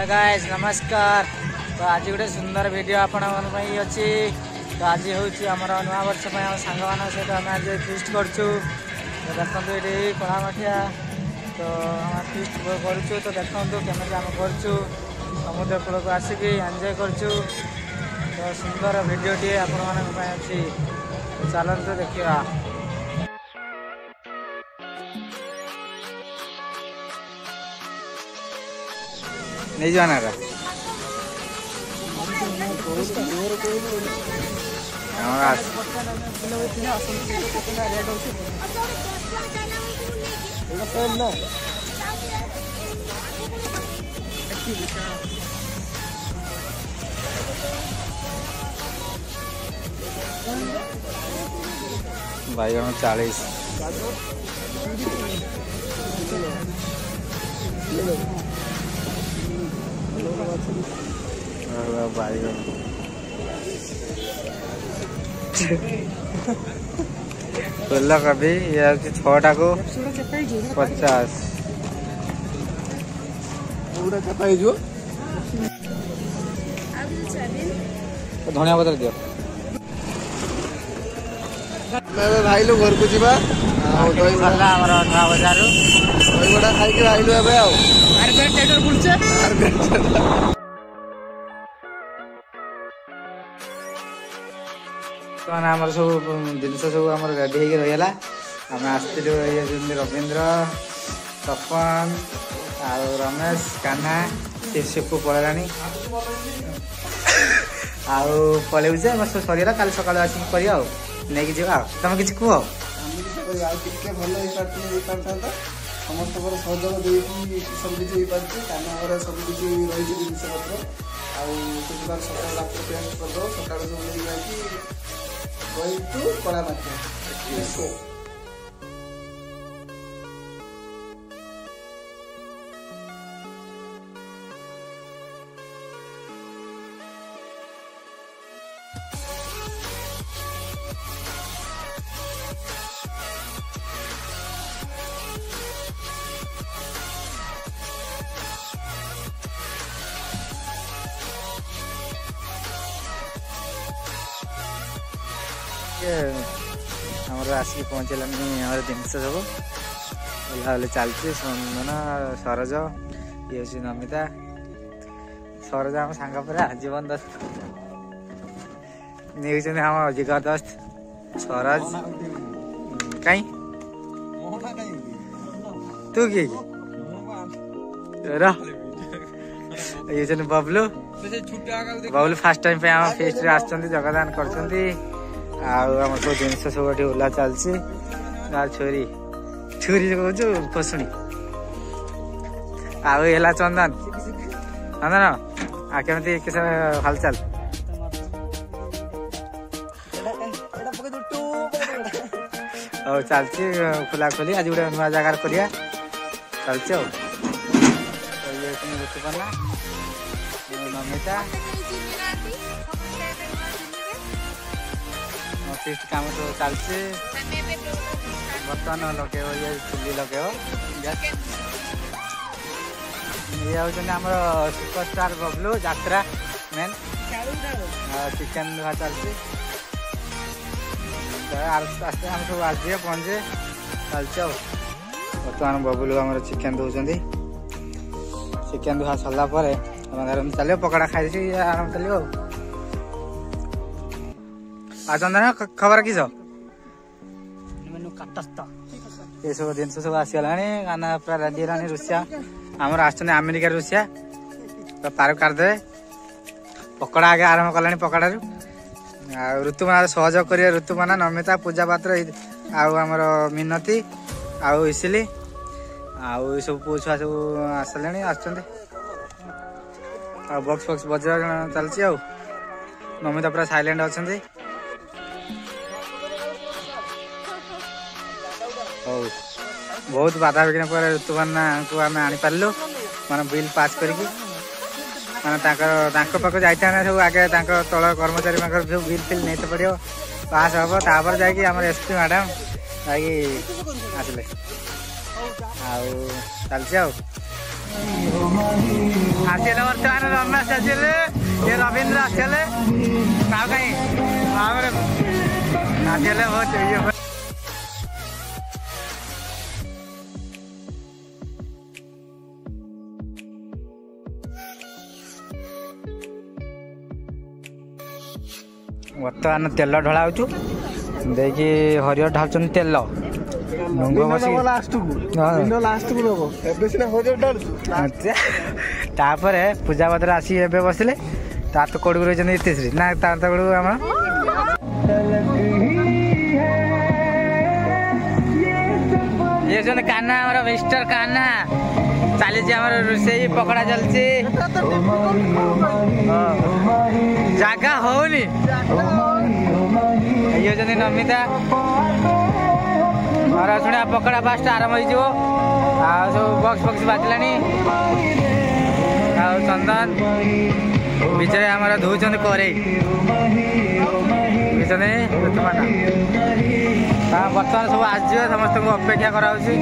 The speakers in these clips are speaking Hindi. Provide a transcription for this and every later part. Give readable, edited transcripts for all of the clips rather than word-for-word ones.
गाइस नमस्कार। तो आज गोटे सुंदर वीडियो आपण अच्छी। तो आज हूँ नुआ वर्ष सांग मान सहित आम आज फिस्ट करछु। तो देखो ये कलामाठिया तो आम फिस्ट करूँ। तो देखो केमी आम करछु समुद्र कूल को आसिक एंजॉय करछु। तो सुंदर वीडियो टी आपण अच्छी चलते देखा। नहीं जाना रा बाइगण 40 बाइगण फूल कोबी ये 6टा को 50 धनिया पत्र दियो। भाई लोग घर को जीवा नुआ बजार दहीबड़ा खाई आइलु आमर सब जिन सब आम रेडी हो रहीगला। आम आसलु ये रवींद्र तपन आ रमेश कान्हा शिपू पलैला पलैबु जे सब सरीगला। काली सकाल आसिक कर नहीं कि तुम किसी कह समस्त सहयोग देखिए सब किसी काना सब किसी रही जिनपत्र आकार सकाल रात टेस्ट करदे सका सब रही टू कलामाठिया। हमारे आसिक पहुँचलानी हमारे जिनस सब बुला चलती स्पंदन सरज ये हूँ नमिता सरज आम सांग पूरा जीवन दस्त नहीं हम जिगर दस्त सरज कहीं तू किए ये बबलू बबलू फास्ट टाइम पे आम फेस्ट रे जगदान कर सब जिनस सब ओला चलती छुरी छुरी कहूँ फसुणी आला चंदन चंदन आ केमती हालचाल चलती खोला खोली आज गोटे नुआ जगार करिया चलती ऋतुपर्णा नमिता फिस्ट काम तो चलती बर्तमान लगे ये चुली लगे ये हूँ सुपरस्टार बबलू यात्रा मेन चिकेन धुआ चलती आस्ते आम सब आज पहुँचे चलती बर्तमान बबलू आम चिकेन दौरान चिकेन धुआ सरला चलो पकड़ा खाई आराम चलो। चंदन खबर किस ये सब जिन सब आसगला गाना पूरा रेडी है रुषिया आमर आमेरिका रुषिया तो पार करदे पकड़ा आगे आरंभ कला पकड़ ऋतुमना सहयोग कर ऋतुमना नमिता पूजा पात्र आमर मिनती आसिली सब पुओ छुआ सब आसले बक्स फक्स बजा चलती नमिता पूरा साइलेंट अच्छा। बहुत बाधा विघ्न पर ऋतुपर्णा को आम आनीपारू मान बिल पास करके पाख जाता सब आगे तल कर्मचारी सब बिल फिल नहीं पड़ो पास हम तापर जाकि एसपी मैडम ଆସିଲେ ଆଉ ଚାଲିଛି ଆଉ ଆସିଲେ ବର୍ତ୍ତମାନ ରମେଶ ଆସିଲେ ଏ ରବୀନ୍ଦ୍ର ଆସିଲେ ଆଉ କାହିଁ ଆସିଲେ ବହୁତ ଇଏ ବର୍ତ୍ତମାନ ତେଲ ଢଳା ହଉଛୁ ଦେଇକି ହରିହର ଢାଳୁଛନ୍ତି ତେଲ ତାପରେ ପୂଜା ପତ୍ର ଆସିକି ଏବେ ବସିଲେ ତାର ତ କୋଡକୁ ରହିଛନ୍ତି ଇତିଶ୍ରୀ ନା ତାର ତ କୋଡକୁ ଆମର ଇଏ ହେଉଛନ୍ତି କାହ୍ନା ଆମର ମିଷ୍ଟର କାହ୍ନା ଚାଲିଛି ଆମର ରୋଷେଇ ପକୋଡା ଚାଲିଛି ଜାଗା ହଉନି ଇଏ ହେଉଛନ୍ତି ନମିତା ମୋର ଶୁଣିବା ପକୋଡା ଫାଷ୍ଟ ଆରମ୍ଭ ହେଇଯିବ ଆଉ ସବୁ ବକ୍ସ ଫକ୍ସ ବାଜିଲାଣି ଆଉ ଚନ୍ଦନ ବିଚରେ ଆମର ଧୋଉଛନ୍ତି କରେଇ ବୁଝୁଛନ୍ତି ବର୍ତ୍ତମାନ ସବୁ ଆସିଯିବ ସମସ୍ତଙ୍କୁ ଅପେକ୍ଷା କରାହଉଛି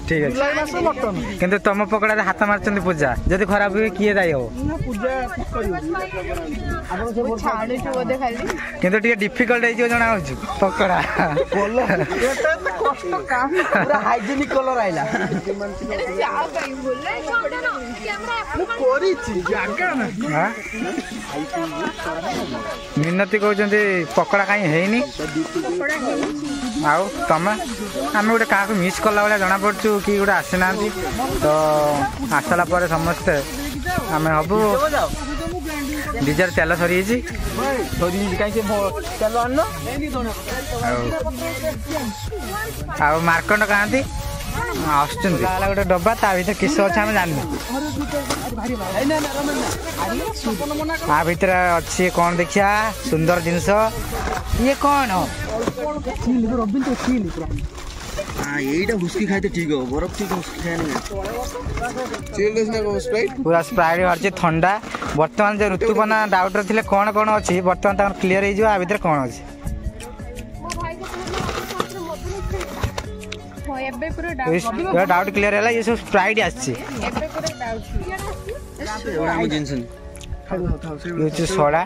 ठीक है किंतु तुम पकड़ा हाथ मार्चंदी पूजा जदि खराब हुए किए दायी हो किंतु टे डिफिकल्ट हो जना पकड़ा हाइजेनिक कलर आइला मिनती कहते पकड़ा कहीं है आउ तमें आम गोटे क्या मिस कला भाया जना पड़ू कि गोटे आसीना तो आसला पर समस्ते आम हबू डीजर तेल सरी मार्कंड कहती आसुच्च गोटे डब्बा ता भर किस अच्छे आम जान आ भर अच्छी कौन देखिया सुंदर जिनस ये कौन हुस्की खाते ठीक हो बरफ पूरा स्प्राइट बाहर ठंडा बर्तमान जो ऋतुपना डाउट रे कौन कौन अच्छी बर्तमान क्लीयर हो भर कौन अच्छी डाउट क्लीयर है ये सब स्प्राइट आसी सोडा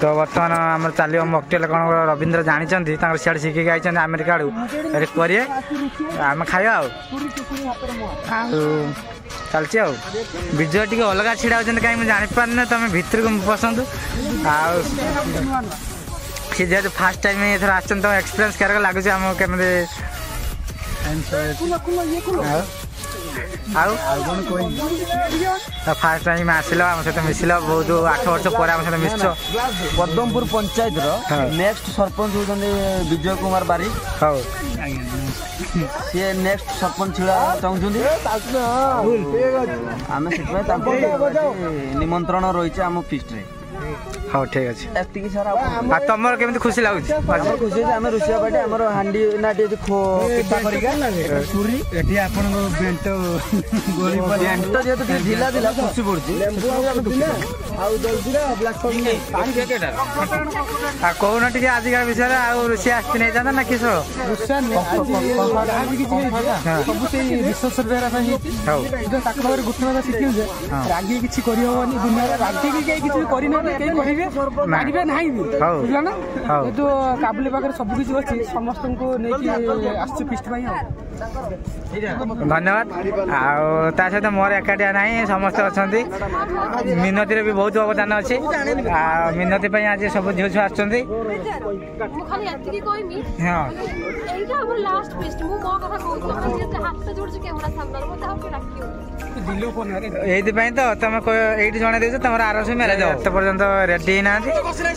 तो बर्तमान आम चलो मकटेल कौन रवींद्र जानते सियाड़े शिखिक आई अमेरिका आड़ू करिए आम खाया चलती विजय टी अलग छिड़ा होती कहीं जापारे तुम भर को पसंद सी जेहतु फास्ट टाइम एथर आम एक्सपीरियंस क्या लगुच आम केमी फास्ट टाइम आसिल आम सहित मिसिल बहुत 8 वर्ष पर आम सहित मिस पद्मपुर पंचायत नेक्स्ट सरपंच होते विजय कुमार बारिक सी नेक्स्ट सरपंच चाहते आम से निमंत्रण रही आम फिस्ट रे हाँ ठीक अच्छे ଏତିକି ସାରା तुम केमी खुशी लगुच ଖୁସି ଆମେ ରୋଷେଇଆ ପାଟି ଆମର ହାଣ୍ଡି ନା ଟିକେ ପିଠା କରିକା ଛୁରୀ ଏଠି ଆପଣଙ୍କ ବେଣ୍ଟ ଗୋଳି ବେଣ୍ଟ ଯେହେତୁ ଟିକେ ଢିଲା ଥିଲା ଖସି ପଡୁଛି ଲେମ୍ବୁ ଆଉ ଜଲଜିରା ବ୍ଲାକ୍ କହୁନ ଟିକେ ଆଜିକା ବିଷୟରେ ଆଉ ରୋଷେଇ ଆସିଛି ନେଇଥାନ୍ତା ନା କିସ ସବୁ ସେଇ ବିଶ୍ୱାସ ବେହେରା ପାଇଁ ତାଙ୍କ ପାଖରେ ଗୋଟେ କଥା ଶିଖିବୁ ଯେ ରାଗି କିଛି କରିହବନି ଦୁନିଆରେ ରାଗିକି କେହି କିଛି କରିନାହାନ୍ତି କେହି କରିବେ ମାରିବେ ନାହିଁ ବି ବୁଝିଲ ନା ଯେହେତୁ କାବୁଲି ପାଖରେ ସବୁ କିଛି ଅଛି ସମସ୍ତଙ୍କୁ ନେଇକି ଆସିଛୁ ଫିଷ୍ଟ ପାଇଁ ଆଉ ଧନ୍ୟବାଦ ଆଉ ତା ସହିତ ମୋର ଏକାଠିଆ ନାହିଁ ସମସ୍ତେ ଅଛନ୍ତି ମିନତିରେ ବି ବହୁତ ଅବଦାନ ଅଛି ଆଉ ମିନତି ପାଇଁ ଆଜି ସବୁ ଝିଅ ଛୁଆ ଆସୁଛନ୍ତି ଏଇଥିପାଇଁ ତ ତମେ ଏଇଠି ଜଣେଇ ଦେଇଛ ତମର ଆର ବର୍ଷ ମ୍ୟାରେଜ ଏତେ ପର୍ଯ୍ୟନ୍ତ ରେଡି ହେଇନାହାନ୍ତି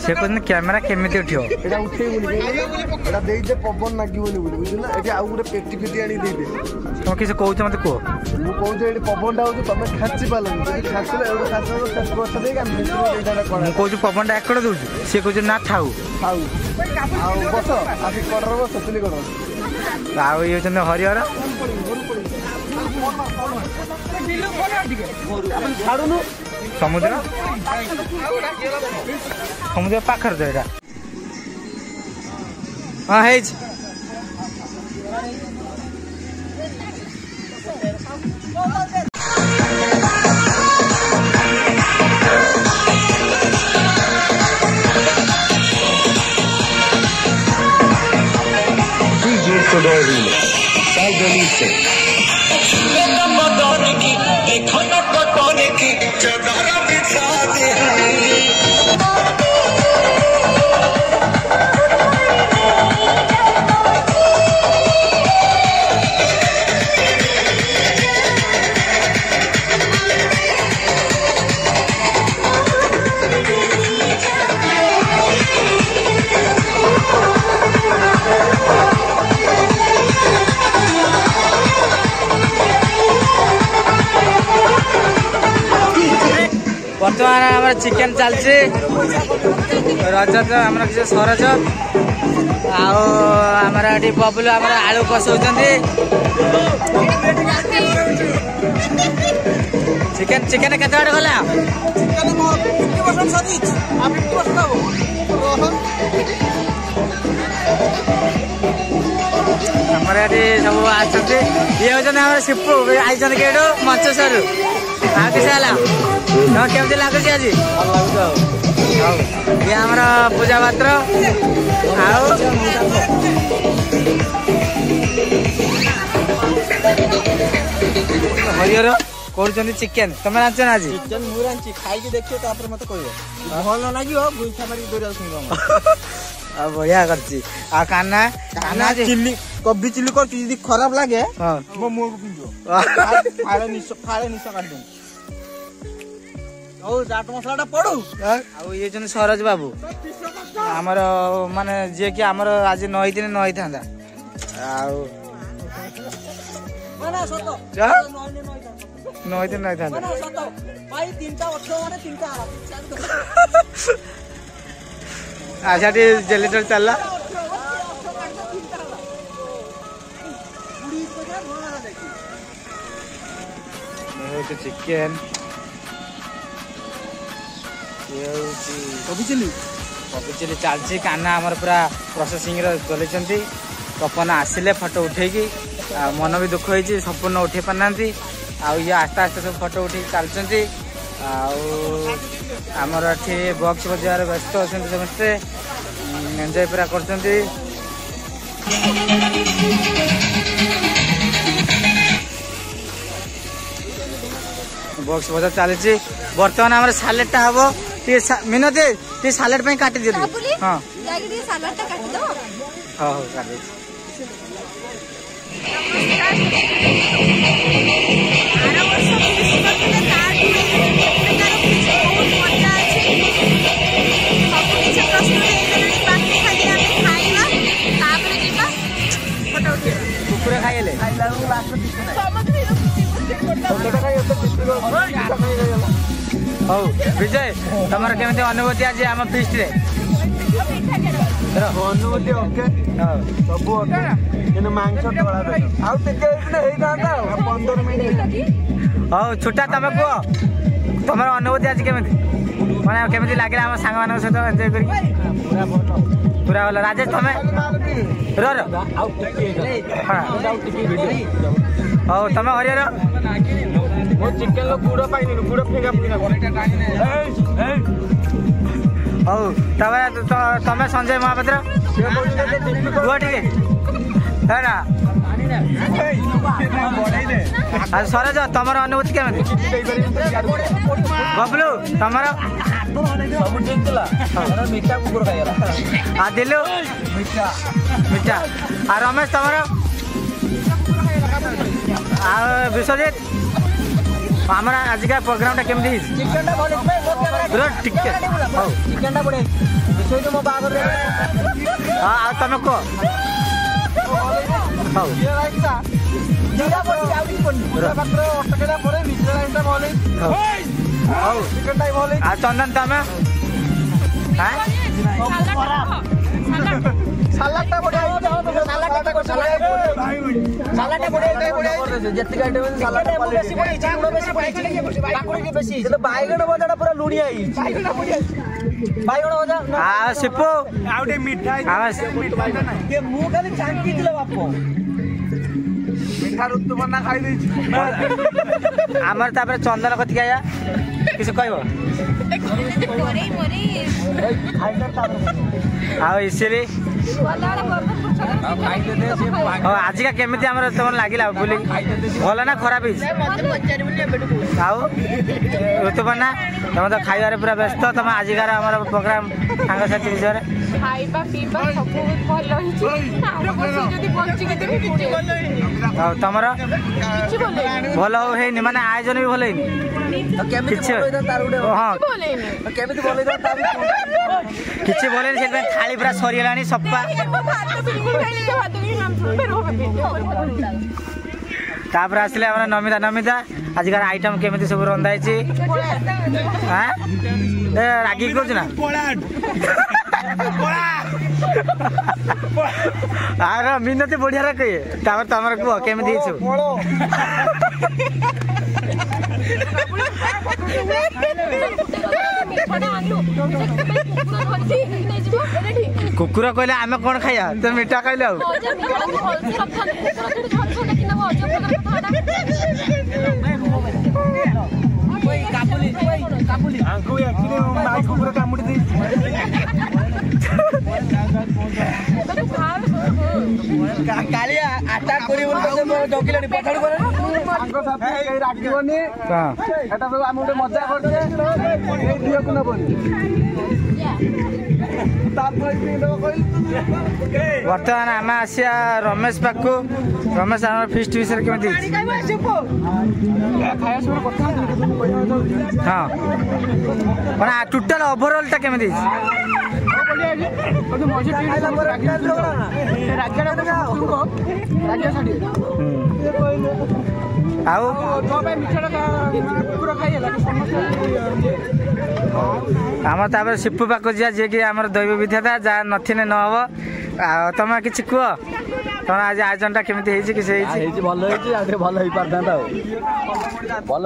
ସେ କହୁଛନ୍ତି କ୍ୟାମେରା କେମିତି ଉଠିବ ଏଇଟା ଉଠେଇବୁନି ଏଇଟା ଦେଇଦେ ପବନ ଲାଗିବନି ବୋଲି ବୁଝିଲ ଏଠି ଆଉ ଗୋଟେ ପେଟି ଫେଟି ଆଣି ଦେଇଦେ ତମେ କିଛି କହୁଛ ମତେ କୁହ ମୁଁ କହୁଛି ଏଠି ପବନଟା ହଉଛି ତମେ ଖାଚି ପାରିଲନି ଯଦି ଖାଚିଲେ ଏଇଟା ଖାଚି ବର୍ଷ ଦେଇକି ଆମେ ମୁଁ କହୁଛି ପବନଟା ଏକଡ ଦଉଛି ସିଏ କହୁଛି ନା ଥାଉ ଥାଉ ଆଉ ବସ ଆସି କଡ଼ର ବସ ଚୁଲି କଡ଼ ଆଉ ଇଏ ହଉଛନ୍ତି ହରିହର ଛାଡୁନୁ ସମୁଦ୍ର ସମୁଦ୍ର ପାଖରେ ତ ଏଇଟା ହଁ ହେଇଛି बर्तमान आम चिकेन चलती रज तो आम किसी सरज आमर ये बबुल आम आलू कषाऊँ चिकेन चिकेन केते बाटे गला आमर ये सब आसते ये हूँ शिपू आई केटू मंचेश्वर हाँ किसी है केमती लगुच आज ये आमर पूजा पात्र हरिहर कर चिकेन तुम रांच ना आज चिकेन मुझे खाई देखिए तापर मत कह भल लगे गोईठा मारिक दौड़ा बढ़िया कर काना काना चिल्ली कोबी चिल्ली कर खराब लगे मो मुंह को पिंजो फाड़े निश काट दे चाट मसला पड़ू ये सरोज बाबू आमर माने जे कि आमर आज नई दिन नई था नई दिन नई था अच्छा जेलेटर चलला चिकेन कोबी चिल्ली चलती काना आमर पूरा प्रोसेसिंग चलती तपन आसिले फोटो उठेकी मन भी दुख होती संपूर्ण उठे पाना ये आस्ते आस्ते सब फोटो उठे चलती आमर ये बक्स बजार व्यस्त अच्छा समस्ते एंजॉय पूरा कर बक्स बजार चलती बर्तमान आम सालेडटा हम मिनती टे सालेड पे काटी दियो हां जाके सालाड टा काटी दो हां हो काट दे आरा वर्ष फिनिश करते कार्ड में तार कुछ बहुत मजा अछि सब कुछ प्रश्न देले बाकी खाली हम खाइबा तापर जीवा फोटो उठेबा कुकुरे खाइले खाइला लास्ट सामग्री फोटो खाइ तो हौ विजय तुम केमी अनुभूति आज आम फिस्ट रे अनुभूति ओके सब ओके कि मांस थोड़ा आउ टिके 15 मिनट हौ छुट्टा तुम कह तुम अनुभूति आज केमी मैंने केमी लगे आम सांग मान सहित एंजय कर पूरा भल राजेश तुम हौ तुम हरियर चिकेन गुड़ पाइनि गुड़ फेंका हौ तुम संजय महापात्र कुह टे है सरोज तुम अनुभूति केमी बबलू तुम मीठा कुकुर खाइला दिलु मीठा आ रमेश तुम विश्वजित आमर आज का प्रोग्राम टा केमती तुम कह चंदन तुम बैगण भजा पूरा लुणिया बैगण भजा सिपु मीठा बाप मीठा ऋतु बना खाई आमर तापर चंदन कति आया किसी कहब इसिली आज का केमी तुम लगे बुले भल ना खराब ऋतुपर्णा तुम तो खाइबार पूरा व्यस्त तुम आजिकार आम प्रोग्राम सांगसाथी विषय तुम भल हो माने आयोजन भी भल किसी बोले से थाली पूरा सरीगला सफा तापर आसले नमिता नमिता आजिकार आइटम केमी सब रंधाई रागी कह आर मिनती बढ़िया कहे तुम कह केमी कुकुर कहले आम कौन खाया तो मीठा कहले कालिया अटैक करी डकिलानी पठाड़ राखिबनी एटा सब हम गोटे मजा करछे ए दियकु नबनी बर्तमान आम आसिया रमेश पाखु रमेश आम फिस्ट विषय केमी हाँ मैं टोटाल ओवरऑल टा केमी आम तापर सिपु पाक जा जे कि आम दैव विधाता जहाँ नथिने न हम तुम कि कह तुम आज आयोजन टा केमी भल भल हो पारता भल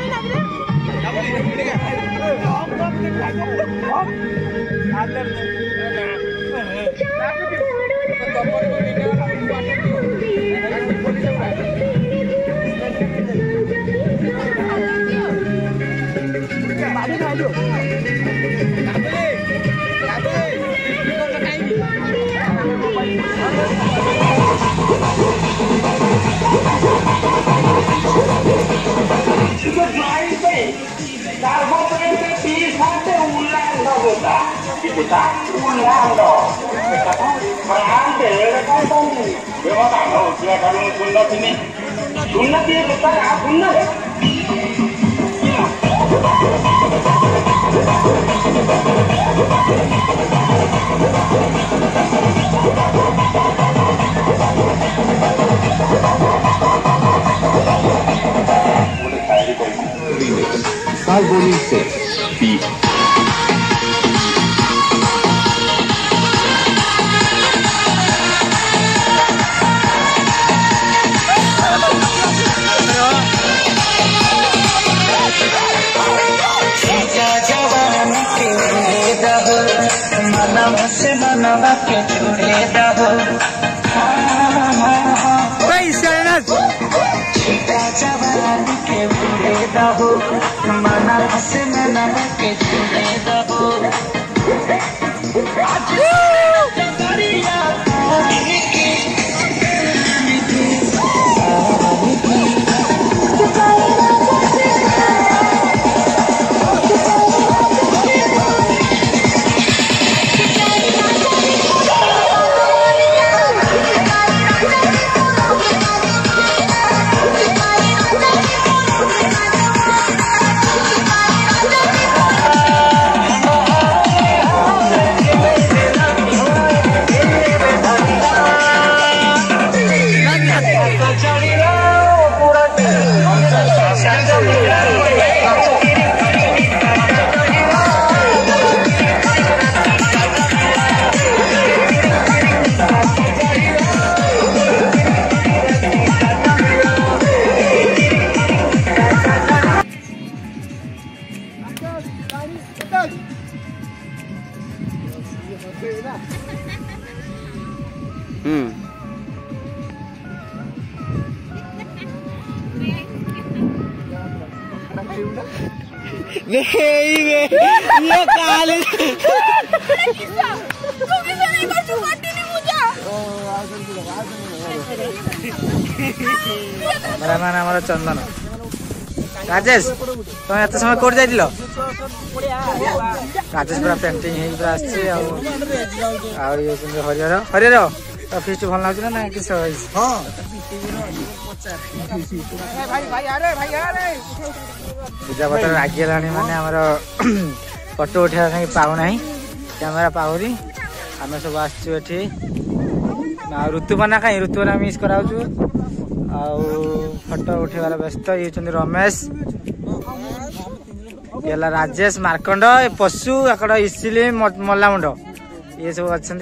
रात 8 चंदन राजेश तुम एत समय कौट जा राजेश पूरा पेंटिंग पूरा हरिहर हरिहर तो फिस्ट भल लगुच ना कि पूजा पत्र रागिला माने आमर फोटो उठा पाऊना कैमेरा पाऊनी आम सब आसचु ऋतुपना कहीं ऋतुपना मिस कराऊँ फोटो उठेबार व्यस्त ये रमेश ये राजेश मार्कंड पशु आकड़ इसिली मल्लामुंड ये सब अच्छा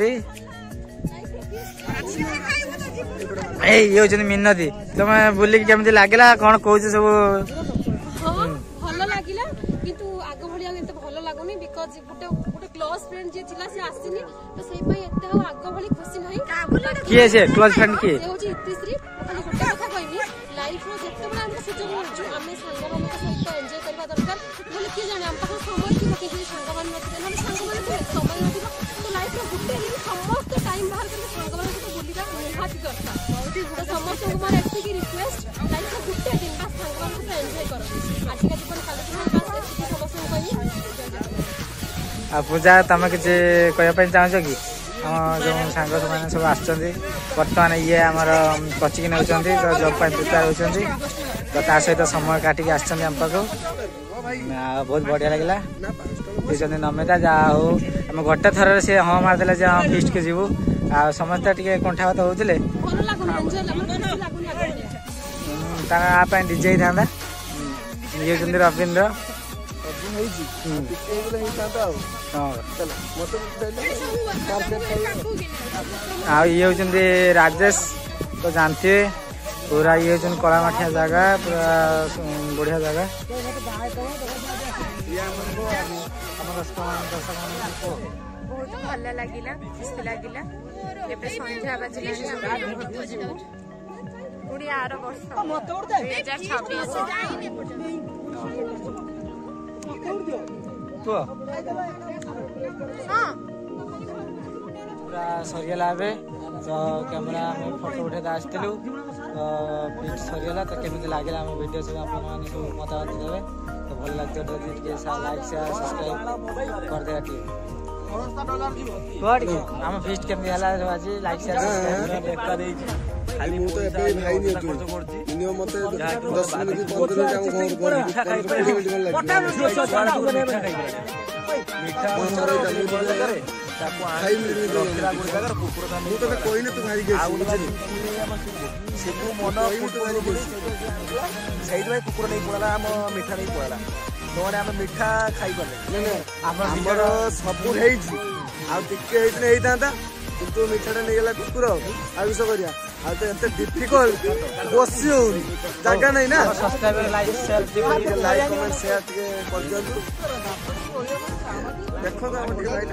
ये मिनती तुम बुलिक केमती लगे कौन कौन सब किए से क्लोज फ्रेंड किए पूजा तुम किसी कहना चाहूच कि जो सांग सब आर्तमान ये आम कोचिंग नौ जॉब प्रिपेयर होती तो सहित समय काटिक आम पाक बहुत बढ़िया लगे नमिता जहाँ हो आम गोटे थर से हाँ मारदे जे हाँ फिस्ट के जीवु समस्ते टे कंठाबात होते डीजे था ये रवींद्र ये होती राजेश तो जानते पूरा ये कला माठिया जगह पूरा बढ़िया जगह ବହୁତ ଭଲ ଲାଗିଲା, ଖୁସି ଲାଗିଲା। ଏବେ ସନ୍ଧ୍ୟା ବାଜିଲାଣି, ପୁଣି ଆର ବର୍ଷ 2026 ହଁ पूरा सरीगला ए तो कैमेरा फोटो उठे आसलु तो फिट सरीगला तो केमी लगे आम वीडियो सब आप मतामत देवे तो भल लगे लाइक शेयर सब्सक्राइब करदे आम फिस्ट केमी आज लाइक शेयर खाली मु तो एबे भाई नहीं छु मिनिमम मते 10 मिनिट 15 मिनिट हम घर कुकुर नहीं पड़ा आम मिठा नहीं पड़ा नोने आम मिठा खाई गले आमर सब किंतु मिठाटा नहीं गला कुकुर आविष करिया आ तो एते डिफिकल्ट बसी होनी जगह नहीं ना like share like comment share के कर दियंतु देखो तो हम ठीक भाई